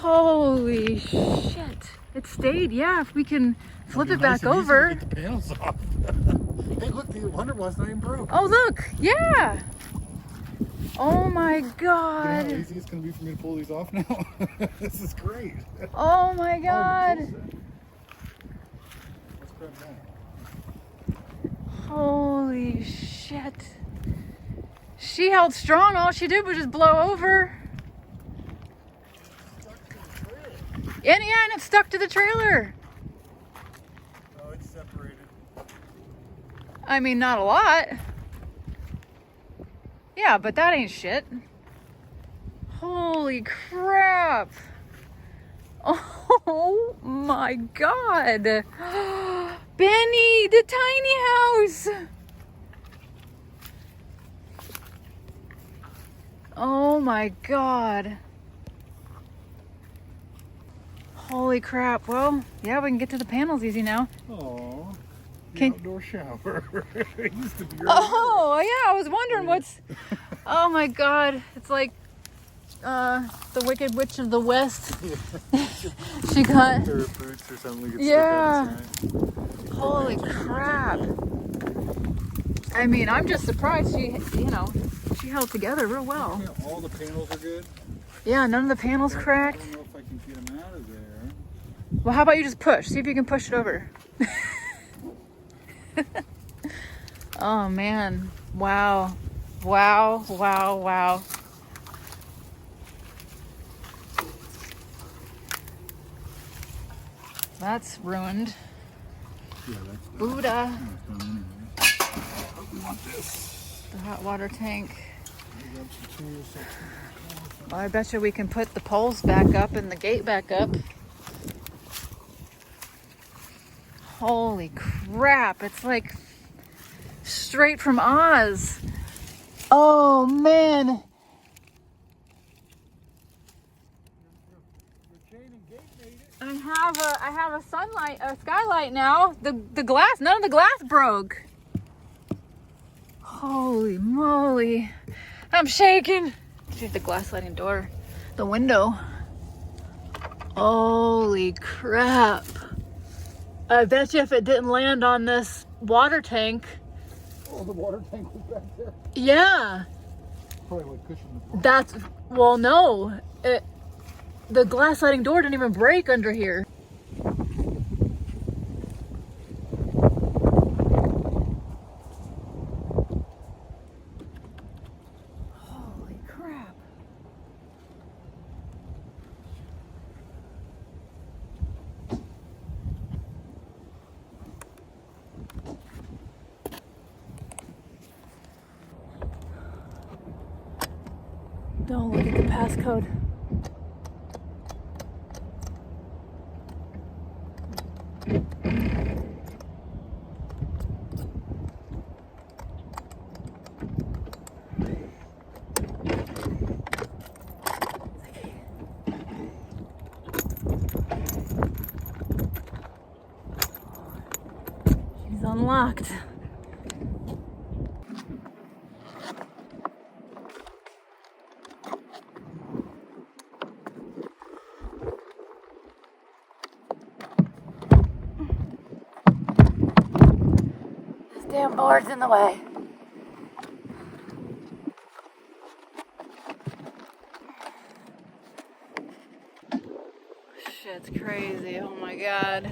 Holy shit. It stayed. Yeah, if we can flip it back over. Get the panels off. Hey, look, the wonder was not even broke. Oh, look. Yeah. Oh my God. You know how easy it's going to be for me to pull these off now? This is great. Oh my God. Let's grab that. Holy shit. She held strong. All she did was just blow over. And yeah, and it's stuck to the trailer. Oh, it's separated. I mean, not a lot. Yeah, but that ain't shit. Holy crap. Oh my God. Benny, the tiny house. Oh my God. Holy crap. Well, yeah, we can get to the panels easy now. Oh, Can... outdoor shower. It used to be right Oh, yeah, I was wondering what's... Oh my God. It's like the Wicked Witch of the West. She got... Her boots or something. Yeah. Holy crap. I mean, I'm just surprised she, you know, she held together real well. Yeah, all the panels are good. Yeah, none of the panels cracked. I don't know if I can get them out of there. Well, how about you just push? See if you can push it over. Oh, man. Wow. Wow, wow, wow. That's ruined. Yeah, that's Buddha. We want this. The hot water tank. Well, I bet you we can put the poles back up and the gate back up. Holy crap. It's like straight from Oz. Oh, man. I have a skylight now. The glass, none of the glass broke. Holy moly. I'm shaking. See the glass sliding door, the window. Holy crap. I bet you if it didn't land on this water tank. Oh, the water tank was back there. Yeah. Probably what cushioned the floor. That's, well, no. The glass sliding door didn't even break under here. Holy crap. Don't look at the passcode. She's unlocked. This damn board's in the way. Shit's crazy. Oh my God.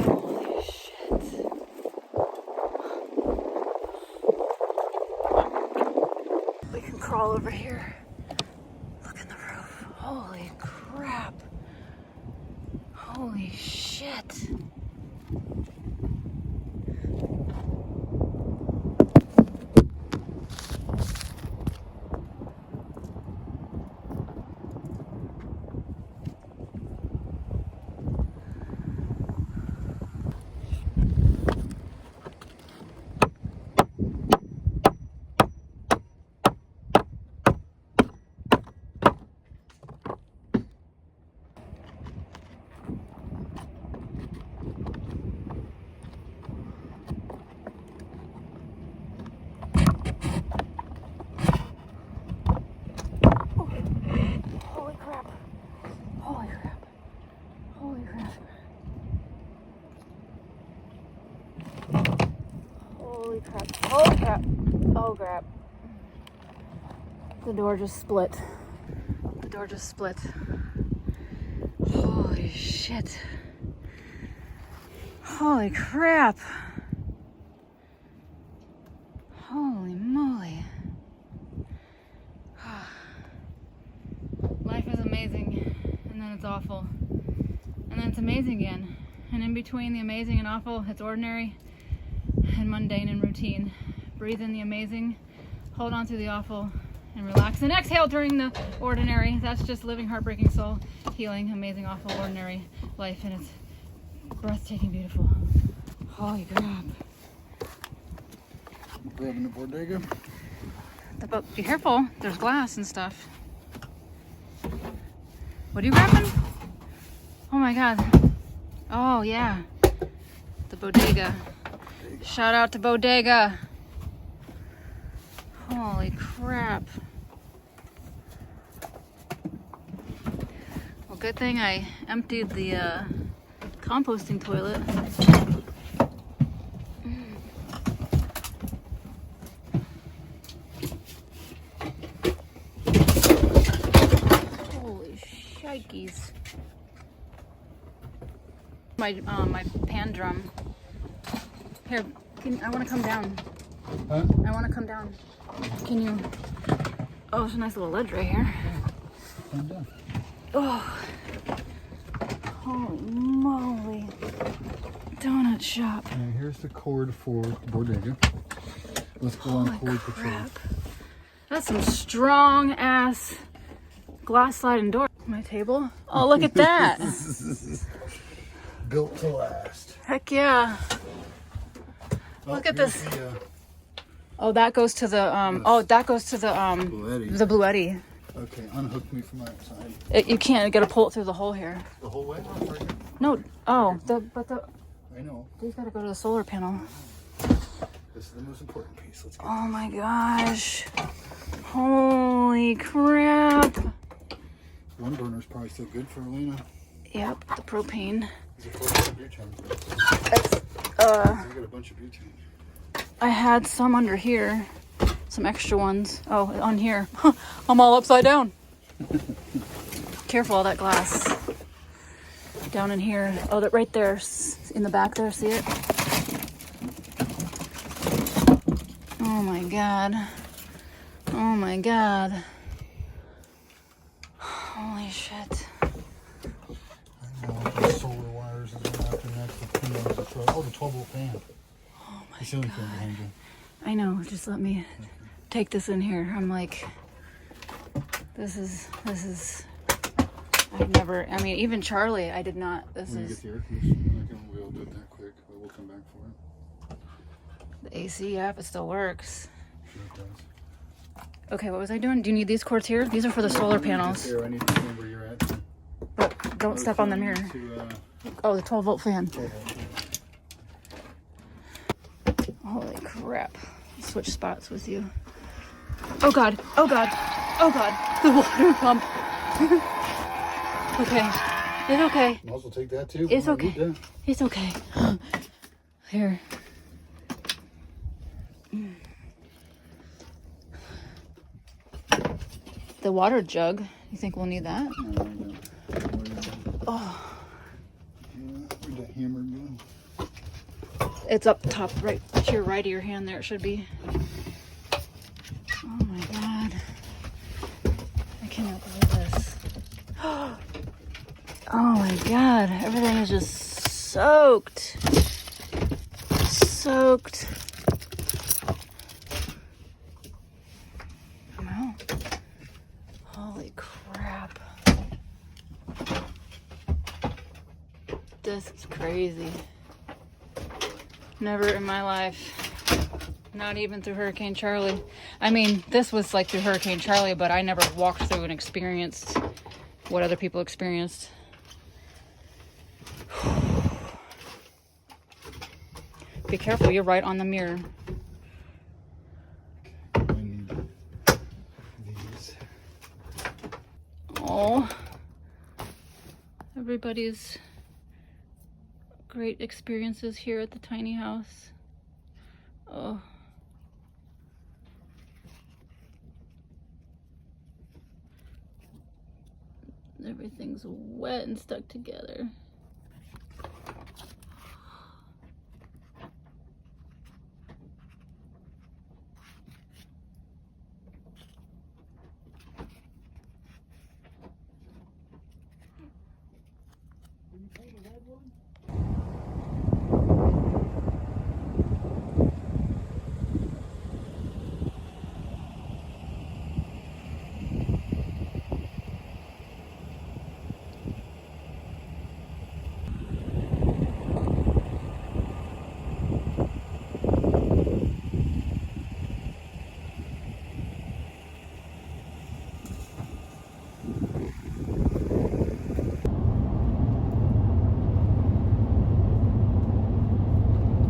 Holy shit. We can crawl over here. Look in the roof. Holy crap. Holy shit. Holy crap. Oh crap. Oh crap. The door just split. The door just split. Holy shit. Holy crap. Holy moly. Life is amazing, and then it's awful. And then it's amazing again. And in between the amazing and awful, it's ordinary and mundane and routine. Breathe in the amazing, hold on to the awful, and relax. And exhale during the ordinary. That's just living, heartbreaking soul, healing, amazing, awful, ordinary life. And it's breathtaking, beautiful. Holy crap. Grabbing the bodega. Be careful, there's glass and stuff. What are you grabbing? Oh my god. Oh yeah. The bodega. Shout out to Bodega. Holy crap. Well, good thing I emptied the composting toilet. Holy shikes. My pan drum. Here, I want to come down. Huh? I want to come down. Can you? Oh, there's a nice little ledge right here. Come down. Oh, holy moly! Donut shop. Now here's the cord for bodega. Let's go on Holy cord crap! That's some strong ass glass sliding door. My table. Oh, look at that! patrol. Built to last. Heck yeah! Look at here's this. The, Oh, that goes to the Oh, that goes to the Bluetti. the Bluetti. Okay, unhook me from outside. You can't. You gotta pull it through the hole here. The whole way? Right here? No. Oh, but I know. these gotta go to the solar panel. This is the most important piece. Let's go. Oh my gosh. Holy crap. One burner's probably still good for Alena. Yep, the propane. Is it 4% butane? That's, I got a bunch of butane. I had some under here. Some extra ones. Oh, on here. I'm all upside down. Careful, all that glass. Down in here. Oh, that right there. In the back there, see it? Oh my god. Oh my god. Holy shit. I know, the solar wires is going out there next to the oh, the 12-volt fan. Oh my The ceiling god. fan behind you. I know, just let me take this in here. I'm like, this is, I've never, I mean, even Charlie, I did not, this When you is, get the air conditioning, we'll do it that quick, but we'll come back for it. the AC, yeah, if it still works. Sure it does. Okay, what was I doing? Do you need these cords here? These are for the solar panels. Here, I need to know where you're at. But don't step on them here. Oh, the 12-volt fan. Holy crap. Switch spots with you. Oh god, oh god, oh god. The water pump. Okay, it's okay. I'll also take that too. It's when I okay. need that. It's okay. Here. The water jug. You think we'll need that? Oh, Where'd that hammer go? it's up top, right to your right of your hand there. It should be. Oh my god. I cannot believe this. Oh my god. Everything is just soaked. Soaked. Wow. Holy crap. This is crazy. Never in my life. Not even through Hurricane Charlie. I mean, this was like through Hurricane Charlie, but I never walked through and experienced what other people experienced. Be careful, you're right on the mirror. I need these. Oh. Everybody's great experiences here at the tiny house. Oh. Everything's wet and stuck together.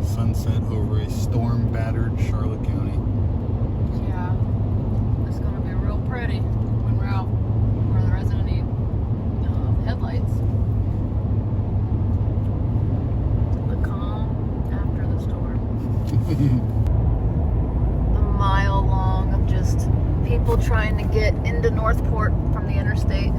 Sunset over a storm-battered Charlotte County. Yeah, it's gonna be real pretty when we're out where there isn't any headlights. The calm after the storm. A mile long of just people trying to get into Northport from the interstate.